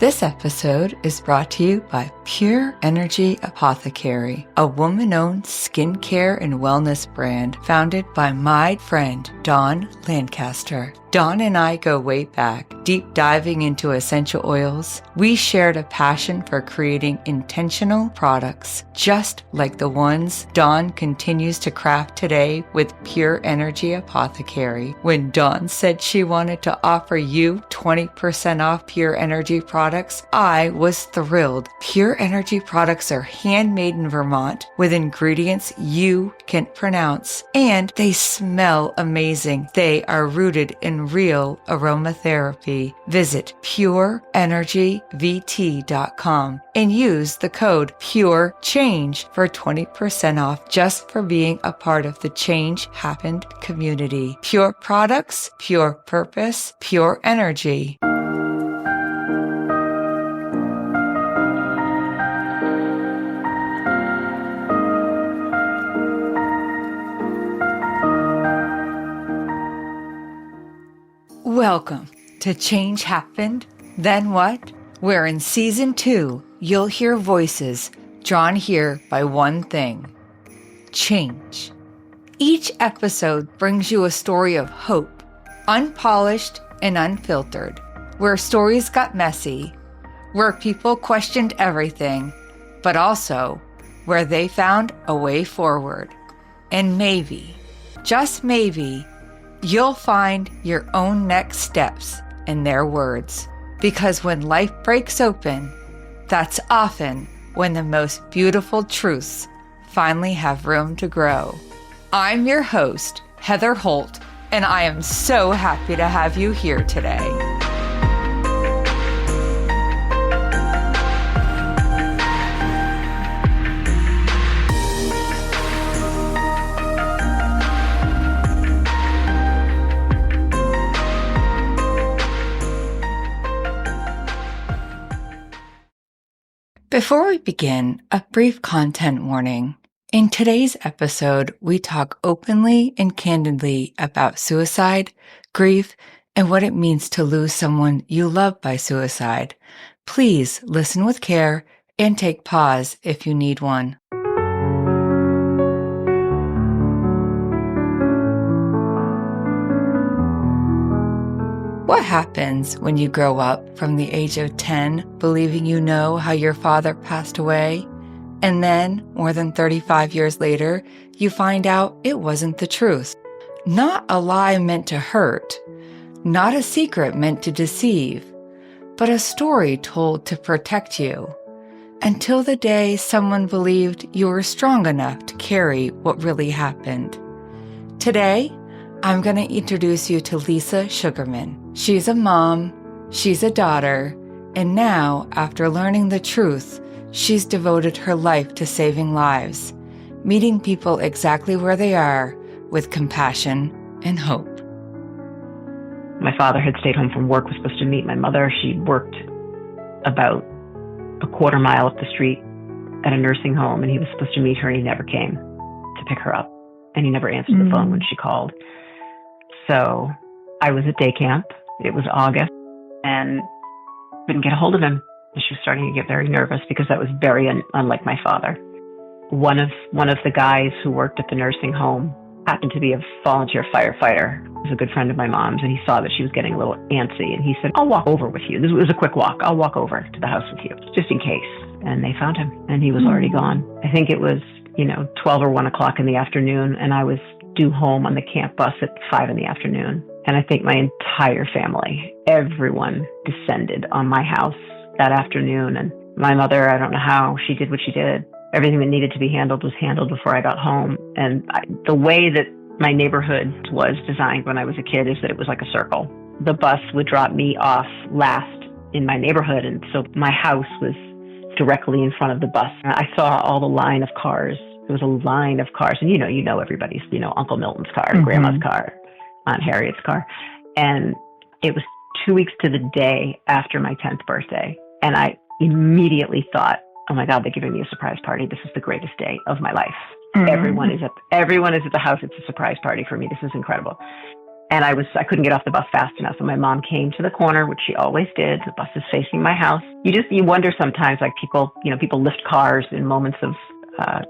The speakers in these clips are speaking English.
This episode is brought to you by Pure Energy Apothecary, a woman-owned skincare and wellness brand founded by my friend Dawn Lancaster. Dawn and I go way back, deep diving into essential oils. We shared a passion for creating intentional products, just like the ones Dawn continues to craft today with Pure Energy Apothecary. When Dawn said she wanted to offer you 20% off Pure Energy products, I was thrilled. Pure Energy products are handmade in Vermont with ingredients you can pronounce, and they smell amazing. They are rooted in real aromatherapy. Visit pureenergyvt.com and use the code PURECHANGE for 20% off just for being a part of the Change Happened community. Pure products, pure purpose, pure energy. Welcome to Change Happened, Then What? Where in Season 2, you'll hear voices drawn here by one thing: change. Each episode brings you a story of hope, unpolished and unfiltered, where stories got messy, where people questioned everything, but also where they found a way forward. And maybe, just maybe, you'll find your own next steps in their words. Because when life breaks open, that's often when the most beautiful truths finally have room to grow. I'm your host, Heather Holt, and I am so happy to have you here today. Before we begin, a brief content warning. In today's episode, we talk openly and candidly about suicide, grief, and what it means to lose someone you love by suicide. Please listen with care and take pause if you need one. What happens when you grow up from the age of 10 believing you know how your father passed away, and then, more than 35 years later, you find out it wasn't the truth? Not a lie meant to hurt, not a secret meant to deceive, but a story told to protect you, until the day someone believed you were strong enough to carry what really happened. Today, I'm going to introduce you to Lisa Sugarman. She's a mom, she's a daughter, and now, after learning the truth, she's devoted her life to saving lives, meeting people exactly where they are with compassion and hope. My father had stayed home from work, was supposed to meet my mother. She worked about a quarter mile up the street at a nursing home, and he was supposed to meet her, and he never came to pick her up, and he never answered the phone when she called. So I was at day camp. It was August, and couldn't get a hold of him. And she was starting to get very nervous because that was very unlike my father. One of the guys who worked at the nursing home happened to be a volunteer firefighter. He was a good friend of my mom's, and he saw that she was getting a little antsy, and he said, "I'll walk over with you." This was a quick walk. "I'll walk over to the house with you, just in case." And they found him, and he was already gone. I think it was, 12 or 1 o'clock in the afternoon, and I was due home on the camp bus at 5 in the afternoon. And I think my entire family, everyone descended on my house that afternoon. And my mother, I don't know how she did what she did. Everything that needed to be handled was handled before I got home. And the way that my neighborhood was designed when I was a kid is that it was like a circle. The bus would drop me off last in my neighborhood. And so my house was directly in front of the bus. I saw all the line of cars. There was a line of cars. And you know everybody's, Uncle Milton's car, Grandma's car, Aunt Harriet's car. And it was 2 weeks to the day after my 10th birthday. And I immediately thought, oh my God, they're giving me a surprise party. This is the greatest day of my life. Everyone is at the house. It's a surprise party for me. This is incredible. And I couldn't get off the bus fast enough. So my mom came to the corner, which she always did. The bus is facing my house. You wonder sometimes, like people lift cars in moments of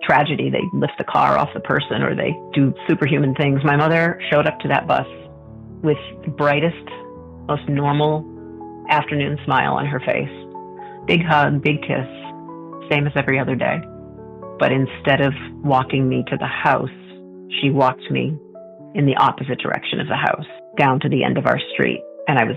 tragedy. They lift the car off the person or they do superhuman things. My mother showed up to that bus with the brightest, most normal afternoon smile on her face. Big hug, big kiss, same as every other day. But instead of walking me to the house, she walked me in the opposite direction of the house, down to the end of our street. And I was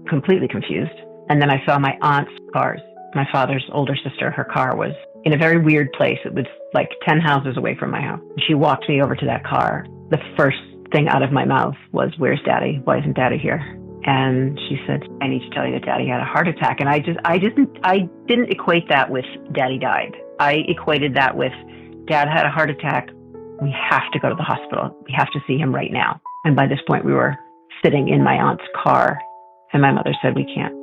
completely confused. And then I saw my aunt's cars. My father's older sister, her car was in a very weird place. It was like 10 houses away from my house. She walked me over to that car. The first thing out of my mouth was, "Where's Daddy? Why isn't Daddy here?" And she said, "I need to tell you that Daddy had a heart attack." And I didn't equate that with Daddy died. I equated that with Dad had a heart attack. We have to go to the hospital. We have to see him right now. And by this point, we were sitting in my aunt's car. And my mother said, we can't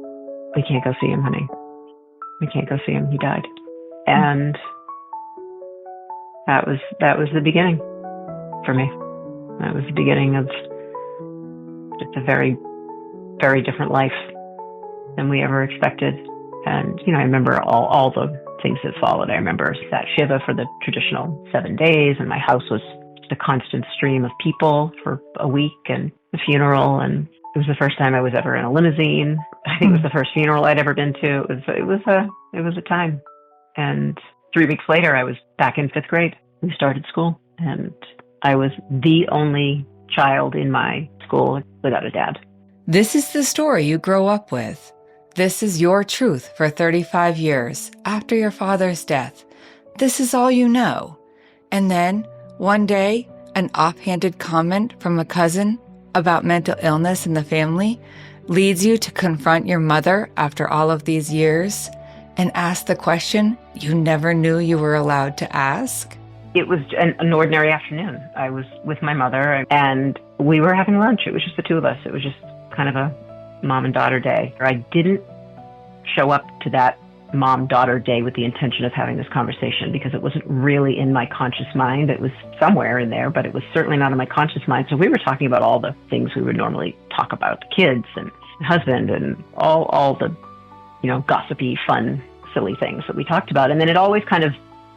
go see him, honey. We can't go see him. He died. And that was the beginning for me. That was the beginning of just a very, very different life than we ever expected. And, I remember all the things that followed. I remember sat Shiva for the traditional 7 days, and my house was just a constant stream of people for a week, and the funeral. And it was the first time I was ever in a limousine. I think it was the first funeral I'd ever been to. It was a time. And 3 weeks later, I was back in 5th grade. We started school, and I was the only child in my school without a dad. This is the story you grow up with. This is your truth for 35 years after your father's death. This is all you know. And then, one day, an offhanded comment from a cousin about mental illness in the family leads you to confront your mother after all of these years and ask the question you never knew you were allowed to ask. It was an ordinary afternoon. I was with my mother, and we were having lunch. It was just the two of us. It was just kind of a mom and daughter day. I didn't show up to that mom-daughter day with the intention of having this conversation because it wasn't really in my conscious mind. It was somewhere in there, but it was certainly not in my conscious mind. So we were talking about all the things we would normally talk about, the kids and husband and all the, gossipy, fun, silly things that we talked about. And then it always kind of,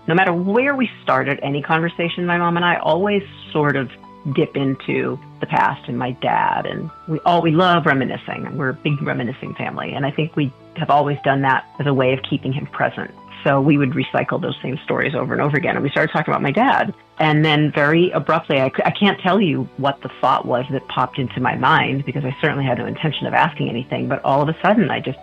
no matter where we started any conversation, my mom and I always sort of dip into the past and my dad, and we love reminiscing. We're a big reminiscing family, and I think we have always done that as a way of keeping him present. So we would recycle those same stories over and over again, and we started talking about my dad. And then very abruptly, I can't tell you what the thought was that popped into my mind because I certainly had no intention of asking anything, but all of a sudden I just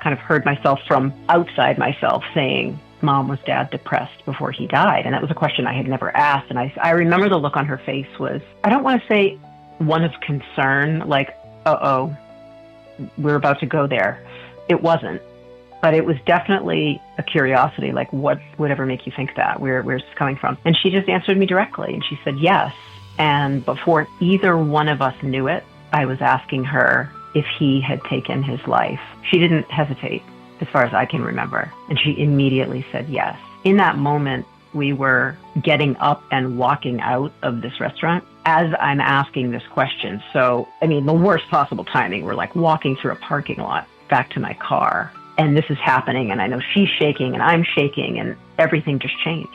kind of heard myself from outside myself saying, "Mom, was Dad depressed before he died?" And that was a question I had never asked. And I remember the look on her face was, I don't want to say one of concern, like, uh-oh, we're about to go there. It wasn't. But it was definitely a curiosity, like, what would ever make you think that? Where's this coming from? And she just answered me directly, and she said yes. And before either one of us knew it, I was asking her if he had taken his life. She didn't hesitate, as far as I can remember. And she immediately said yes. In that moment, we were getting up and walking out of this restaurant as I'm asking this question. So, the worst possible timing. We're like walking through a parking lot back to my car. And this is happening. And I know she's shaking and I'm shaking, and everything just changed.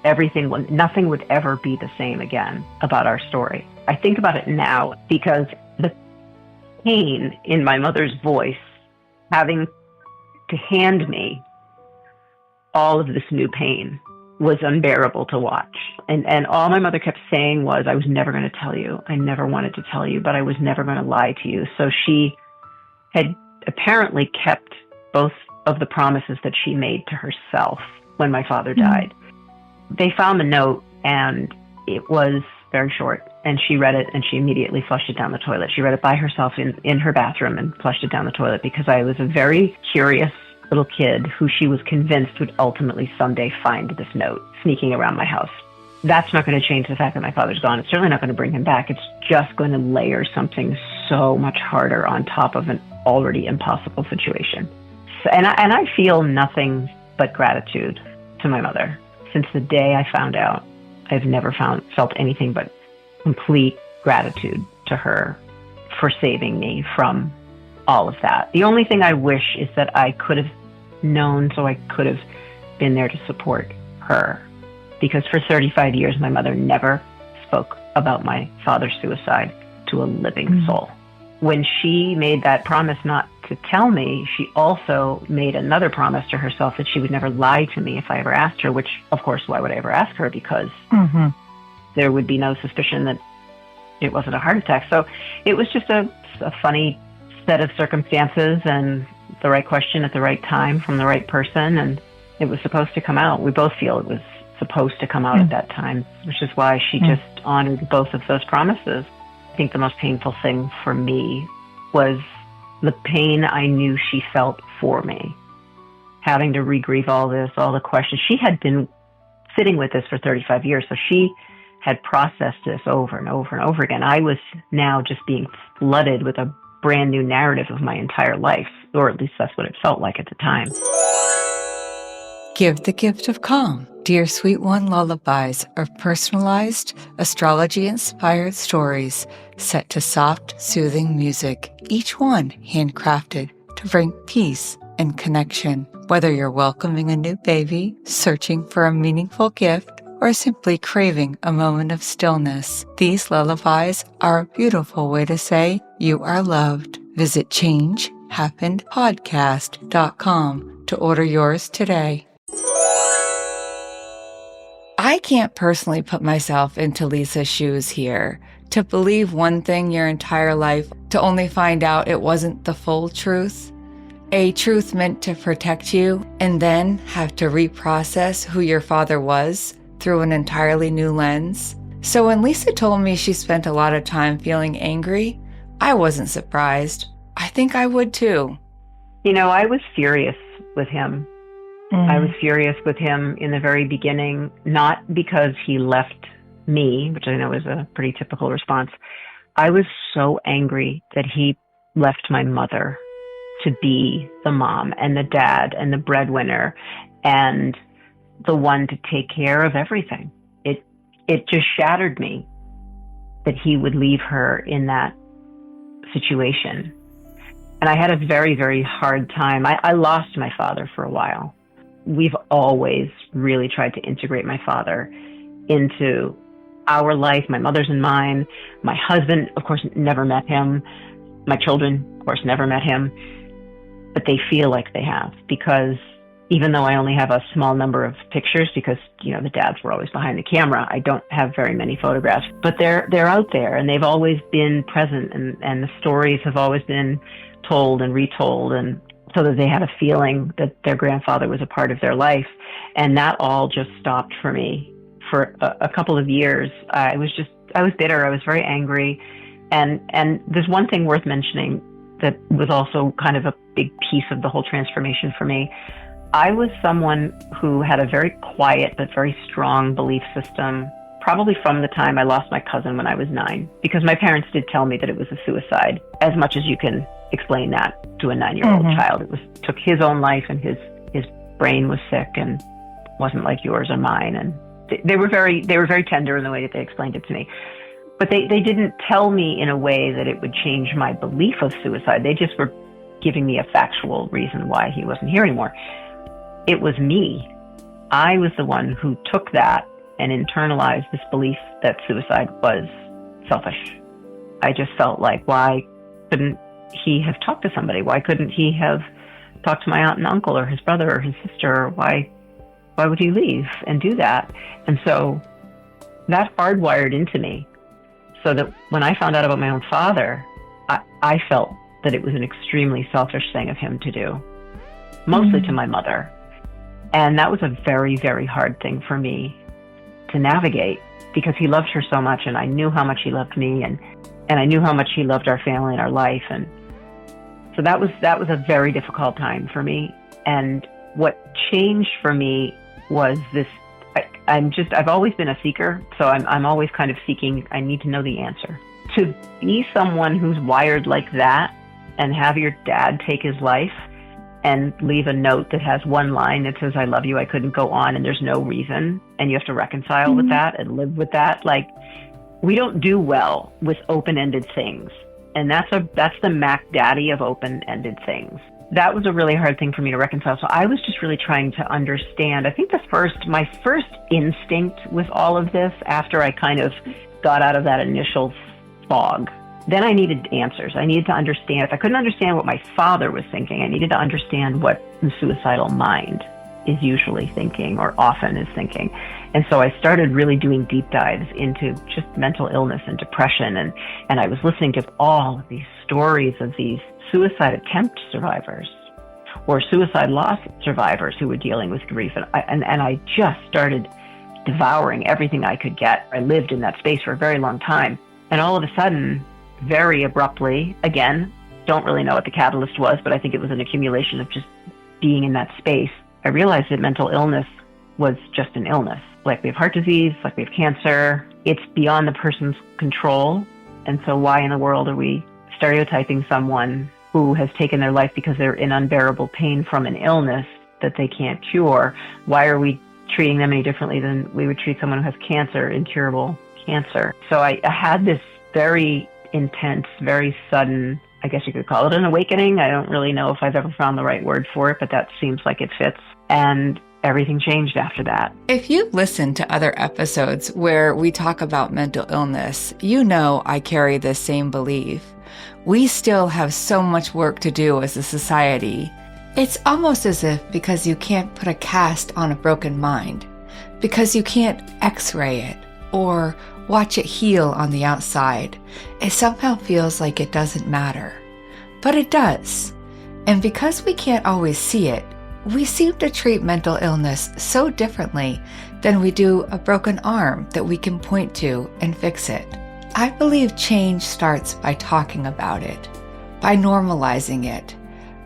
Nothing would ever be the same again about our story. I think about it now because the pain in my mother's voice, having to hand me all of this new pain, was unbearable to watch. And all my mother kept saying was, I was never going to tell you. I never wanted to tell you, but I was never going to lie to you. So she had apparently kept both of the promises that she made to herself when my father died. They found the note, and it was very short. And she read it, and she immediately flushed it down the toilet. She read it by herself in her bathroom and flushed it down the toilet because I was a very curious little kid who she was convinced would ultimately someday find this note sneaking around my house. That's not going to change the fact that my father's gone. It's certainly not going to bring him back. It's just going to layer something so much harder on top of an already impossible situation. So, and I feel nothing but gratitude to my mother. Since the day I found out, I've never felt anything but complete gratitude to her for saving me from all of that. The only thing I wish is that I could have known, so I could have been there to support her. Because for 35 years, my mother never spoke about my father's suicide to a living soul. When she made that promise not to tell me, she also made another promise to herself that she would never lie to me if I ever asked her, which, of course, why would I ever ask her? Because there would be no suspicion that it wasn't a heart attack. So it was just a funny set of circumstances and the right question at the right time from the right person. And it was supposed to come out. We both feel it was supposed to come out at that time, which is why she just honored both of those promises. I think the most painful thing for me was the pain I knew she felt for me. Having to re-grieve all this, all the questions. She had been sitting with this for 35 years, so she had processed this over and over and over again. I was now just being flooded with a brand new narrative of my entire life, or at least that's what it felt like at the time. Give the gift of calm. Dear Sweet One lullabies are personalized, astrology-inspired stories set to soft, soothing music, each one handcrafted to bring peace and connection. Whether you're welcoming a new baby, searching for a meaningful gift, or simply craving a moment of stillness, these lullabies are a beautiful way to say you are loved. Visit changehappenedpodcast.com to order yours today. I can't personally put myself into Lisa's shoes here. To believe one thing your entire life, to only find out it wasn't the full truth, a truth meant to protect you, and then have to reprocess who your father was through an entirely new lens. So when Lisa told me she spent a lot of time feeling angry, I wasn't surprised. I think I would too. You know, I was furious with him. I was furious with him in the very beginning, not because he left me, which I know is a pretty typical response. I was so angry that he left my mother to be the mom and the dad and the breadwinner and the one to take care of everything. It just shattered me that he would leave her in that situation. And I had a very, very hard time. I lost my father for a while. We've always really tried to integrate my father into our life, my mother's and mine. My husband, of course, never met him. My children, of course, never met him. But they feel like they have, because even though I only have a small number of pictures, because, you know, the dads were always behind the camera, I don't have very many photographs, but they're out there and they've always been present, and the stories have always been told and retold, and so that they had a feeling that their grandfather was a part of their life. And that all just stopped for me for a couple of years. I was bitter. I was very angry. And there's one thing worth mentioning that was also kind of a big piece of the whole transformation for me. I was someone who had a very quiet but very strong belief system, probably from the time I lost my cousin when I was 9, because my parents did tell me that it was a suicide, as much as you can explain that to a 9-year-old child. It took his own life, and his brain was sick and wasn't like yours or mine. And they were very tender in the way that they explained it to me. But they didn't tell me in a way that it would change my belief of suicide. They just were giving me a factual reason why he wasn't here anymore. It was me. I was the one who took that and internalized this belief that suicide was selfish. I just felt like, why couldn't he have talked to somebody? Why couldn't he have talked to my aunt and uncle or his brother or his sister? Why would he leave and do that? And so that hardwired into me, so that when I found out about my own father, I felt that it was an extremely selfish thing of him to do, mostly to my mother. And that was a very, very hard thing for me to navigate, because he loved her so much, and I knew how much he loved me, and I knew how much he loved our family and our life. And so that was a very difficult time for me. And what changed for me was this. I've always been a seeker, so I'm always kind of seeking. I need to know the answer. To be someone who's wired like that and have your dad take his life and leave a note that has one line that says, "I love you, I couldn't go on," and there's no reason, and you have to reconcile with that and live with that. Like, we don't do well with open-ended things. And that's the Mac Daddy of open-ended things. That was a really hard thing for me to reconcile. So I was just really trying to understand. I think my first instinct with all of this, after I kind of got out of that initial fog, then I needed answers. I needed to understand. If I couldn't understand what my father was thinking, I needed to understand what the suicidal mind is usually thinking or often is thinking. And so I started really doing deep dives into just mental illness and depression. And I was listening to all of these stories of these suicide attempt survivors or suicide loss survivors who were dealing with grief. And I just started devouring everything I could get. I lived in that space for a very long time. And all of a sudden, very abruptly, again, don't really know what the catalyst was, but I think it was an accumulation of just being in that space. I realized that mental illness was just an illness. Like we have heart disease, like we have cancer. It's beyond the person's control. And so why in the world are we stereotyping someone who has taken their life because they're in unbearable pain from an illness that they can't cure? Why are we treating them any differently than we would treat someone who has cancer, incurable cancer? So I had this very intense, very sudden, I guess you could call it an awakening. I don't really know if I've ever found the right word for it, but that seems like it fits. And everything changed after that. If you listen to other episodes where we talk about mental illness, you know I carry the same belief. We still have so much work to do as a society. It's almost as if because you can't put a cast on a broken mind, because you can't x-ray it or watch it heal on the outside, it somehow feels like it doesn't matter. But it does. And because we can't always see it, we seem to treat mental illness so differently than we do a broken arm that we can point to and fix it. I believe change starts by talking about it, by normalizing it,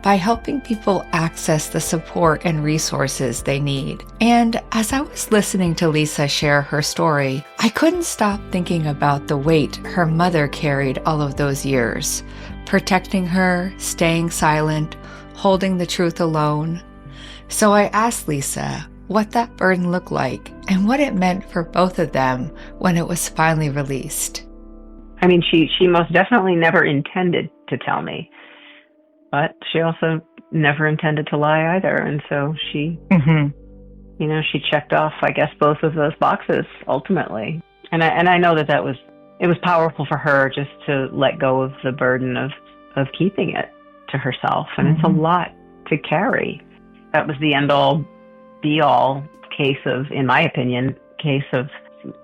by helping people access the support and resources they need. And as I was listening to Lisa share her story, I couldn't stop thinking about the weight her mother carried all of those years, protecting her, staying silent, holding the truth alone. So I asked Lisa what that burden looked like and what it meant for both of them when it was finally released. I mean, she most definitely never intended to tell me, but she also never intended to lie either. And so she, she checked off, I guess, both of those boxes ultimately. And I know that it was powerful for her just to let go of the burden of keeping it to herself. And it's a lot to carry. That was the end-all, be-all case of, in my opinion,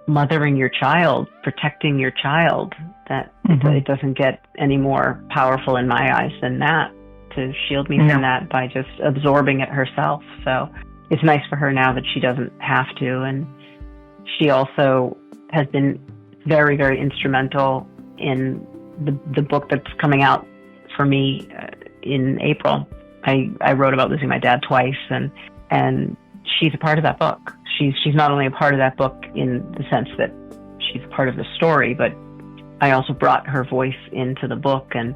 mothering your child, protecting your child. That it doesn't get any more powerful in my eyes than that, to shield me from that by just absorbing it herself. So it's nice for her now that she doesn't have to. And she also has been very, very instrumental in the book that's coming out for me in April. I wrote about losing my dad twice, and she's a part of that book. She's not only a part of that book in the sense that she's a part of the story, but I also brought her voice into the book, and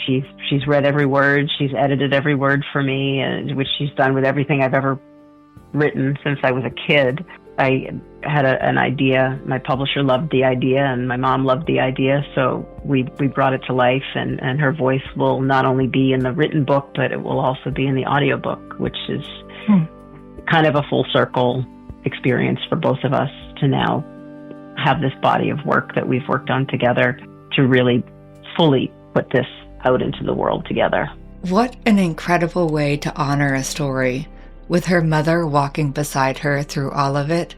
she's read every word, she's edited every word for me, which she's done with everything I've ever written since I was a kid. I had an idea. My publisher loved the idea, and my mom loved the idea, so we brought it to life, and her voice will not only be in the written book, but it will also be in the audiobook, which is kind of a full circle experience for both of us to now have this body of work that we've worked on together to really fully put this out into the world together. What an incredible way to honor a story. With her mother walking beside her through all of it,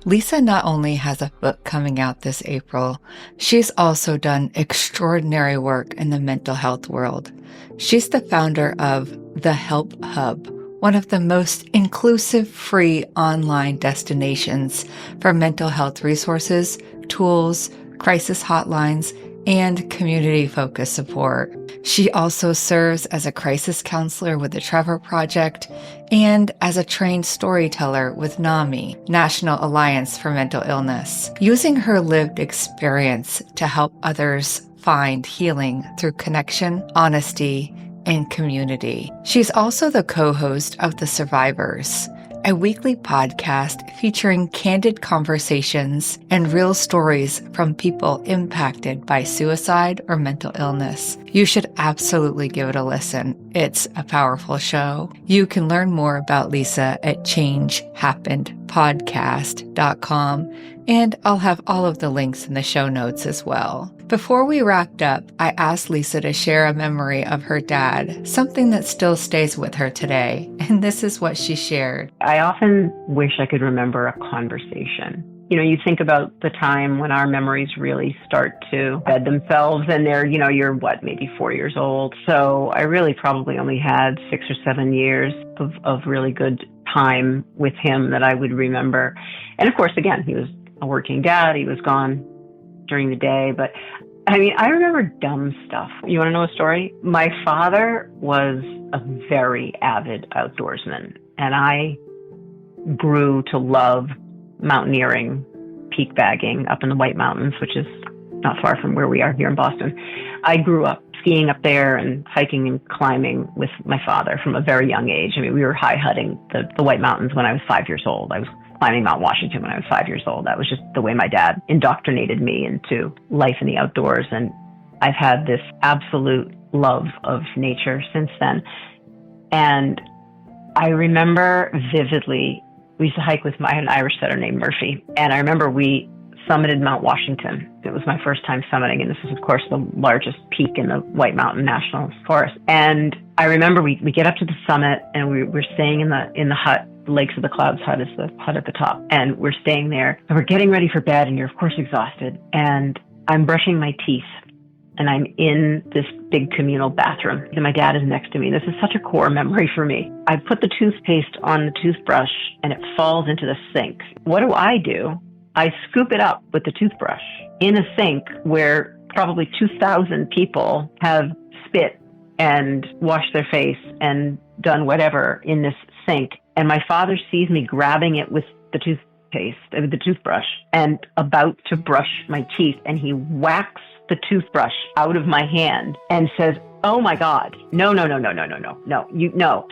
Lisa not only has a book coming out this April, she's also done extraordinary work in the mental health world. She's the founder of The Help Hub, one of the most inclusive, free online destinations for mental health resources, tools, crisis hotlines, and community-focused support. She also serves as a crisis counselor with the Trevor Project and as a trained storyteller with NAMI, National Alliance for Mental Illness, using her lived experience to help others find healing through connection, honesty, and community. She's also the co-host of The Survivors, a weekly podcast featuring candid conversations and real stories from people impacted by suicide or mental illness. You should absolutely give it a listen. It's a powerful show. You can learn more about Lisa at changehappenedpodcast.com, and I'll have all of the links in the show notes as well. Before we wrapped up, I asked Lisa to share a memory of her dad, something that still stays with her today, and this is what she shared. I often wish I could remember a conversation. You think about the time when our memories really start to bed themselves and you're maybe 4 years old. So I really probably only had 6 or 7 years of really good time with him that I would remember. And of course, again, he was a working dad. He was gone during the day, but I remember dumb stuff. You want to know a story? My father was a very avid outdoorsman, and I grew to love mountaineering, peak bagging up in the White Mountains, which is not far from where we are here in Boston. I grew up skiing up there and hiking and climbing with my father from a very young age. We were high-hutting the White Mountains when I was 5 years old. I was climbing Mount Washington when I was 5 years old. That was just the way my dad indoctrinated me into life in the outdoors. And I've had this absolute love of nature since then. And I remember vividly, we used to hike with an Irish setter named Murphy. And I remember we summited Mount Washington. It was my first time summiting. And this is, of course, the largest peak in the White Mountain National Forest. And I remember we get up to the summit and we're staying in the hut. Lakes of the Clouds hut is the hut at the top. And we're staying there and we're getting ready for bed and you're of course exhausted. And I'm brushing my teeth and I'm in this big communal bathroom. And my dad is next to me. This is such a core memory for me. I put the toothpaste on the toothbrush and it falls into the sink. What do? I scoop it up with the toothbrush in a sink where probably 2,000 people have spit and washed their face and done whatever in this sink. And my father sees me grabbing it with the toothbrush, and about to brush my teeth. And he whacks the toothbrush out of my hand and says, "Oh my God, no.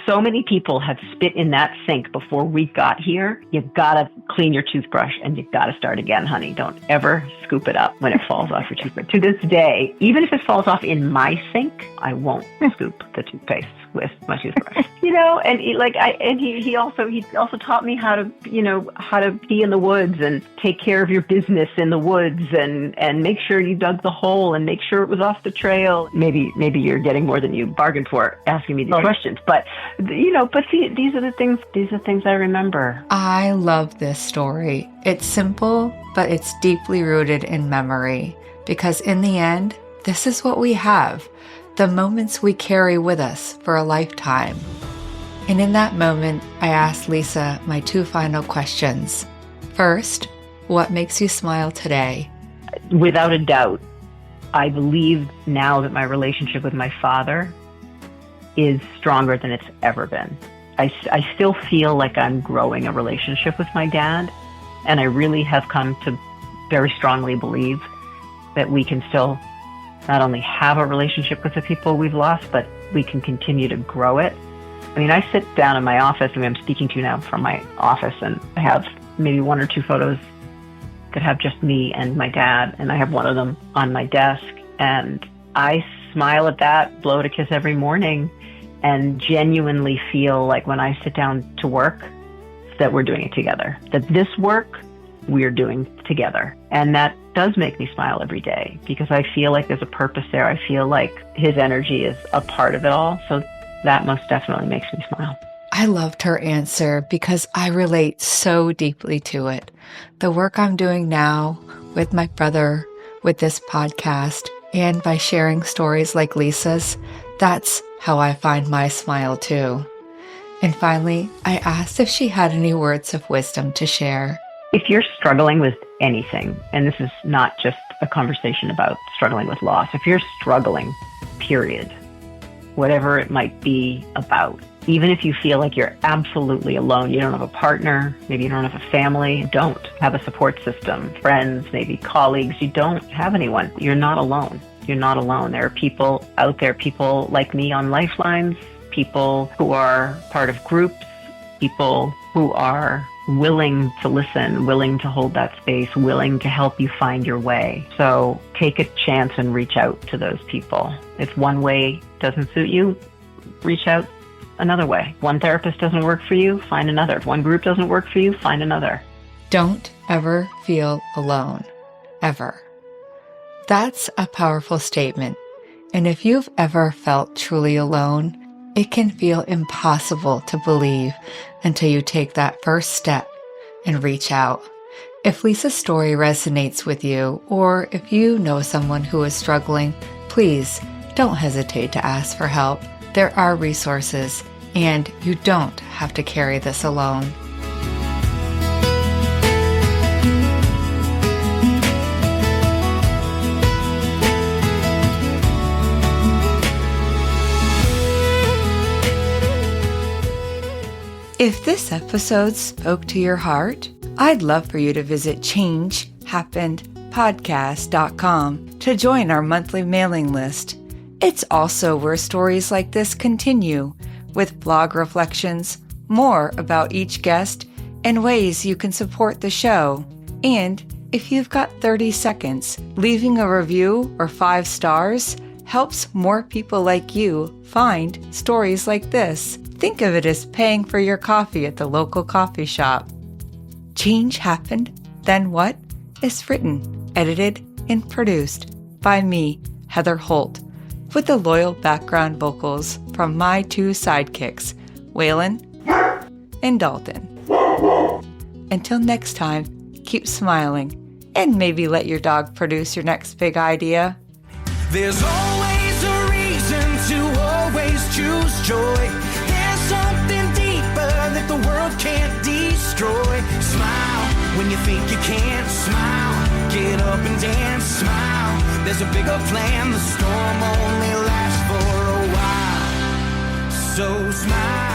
So many people have spit in that sink before we got here. You've got to clean your toothbrush and you've got to start again, honey. Don't ever scoop it up when it falls off your toothbrush." To this day, even if it falls off in my sink, I won't scoop the toothpaste with my toothbrush. And he also taught me how to be in the woods and take care of your business in the woods and make sure you dug the hole and make sure it was off the trail. Maybe you're getting more than you bargained for asking me these questions, but these are the things I remember. I love this story. It's simple, but it's deeply rooted in memory, because in the end, this is what we have. The moments we carry with us for a lifetime. And in that moment, I asked Lisa my 2 final questions. First, what makes you smile today? Without a doubt, I believe now that my relationship with my father is stronger than it's ever been. I still feel like I'm growing a relationship with my dad, and I really have come to very strongly believe that we can still not only have a relationship with the people we've lost, but we can continue to grow it. I sit down in my office, I'm speaking to you now from my office, and I have maybe 1 or 2 photos that have just me and my dad, and I have one of them on my desk, and I smile at that, blow it a kiss every morning, and genuinely feel like when I sit down to work that we're doing it together, that this work we're doing together. And that does make me smile every day because I feel like there's a purpose there. I feel like his energy is a part of it all. So that most definitely makes me smile. I loved her answer because I relate so deeply to it. The work I'm doing now with my brother, with this podcast, and by sharing stories like Lisa's, that's how I find my smile too. And finally, I asked if she had any words of wisdom to share. If you're struggling with anything, and this is not just a conversation about struggling with loss, if you're struggling, period, whatever it might be about, even if you feel like you're absolutely alone, you don't have a partner, maybe you don't have a family, don't have a support system, friends, maybe colleagues, you don't have anyone, you're not alone. You're not alone. There are people out there, people like me on Lifelines, people who are part of groups, people who are willing to listen, willing to hold that space, willing to help you find your way. So take a chance and reach out to those people. If one way doesn't suit you, reach out another way. One therapist doesn't work for you, find another. If one group doesn't work for you, find another. Don't ever feel alone. Ever. That's a powerful statement. And if you've ever felt truly alone, it can feel impossible to believe until you take that first step and reach out. If Lisa's story resonates with you, or if you know someone who is struggling, please don't hesitate to ask for help. There are resources, and you don't have to carry this alone. If this episode spoke to your heart, I'd love for you to visit changehappenedpodcast.com to join our monthly mailing list. It's also where stories like this continue, with blog reflections, more about each guest, and ways you can support the show. And if you've got 30 seconds, leaving a review or 5 stars helps more people like you find stories like this. Think of it as paying for your coffee at the local coffee shop. Change Happened, Then What? Is written, edited, and produced by me, Heather Holt, with the loyal background vocals from my 2 sidekicks, Waylon and Dalton. Until next time, keep smiling, and maybe let your dog produce your next big idea. There's always a reason to always choose joy. There's something deeper that the world can't destroy. Smile when you think you can't. Smile, get up and dance. Smile, there's a bigger plan. The storm only lasts for a while. So smile.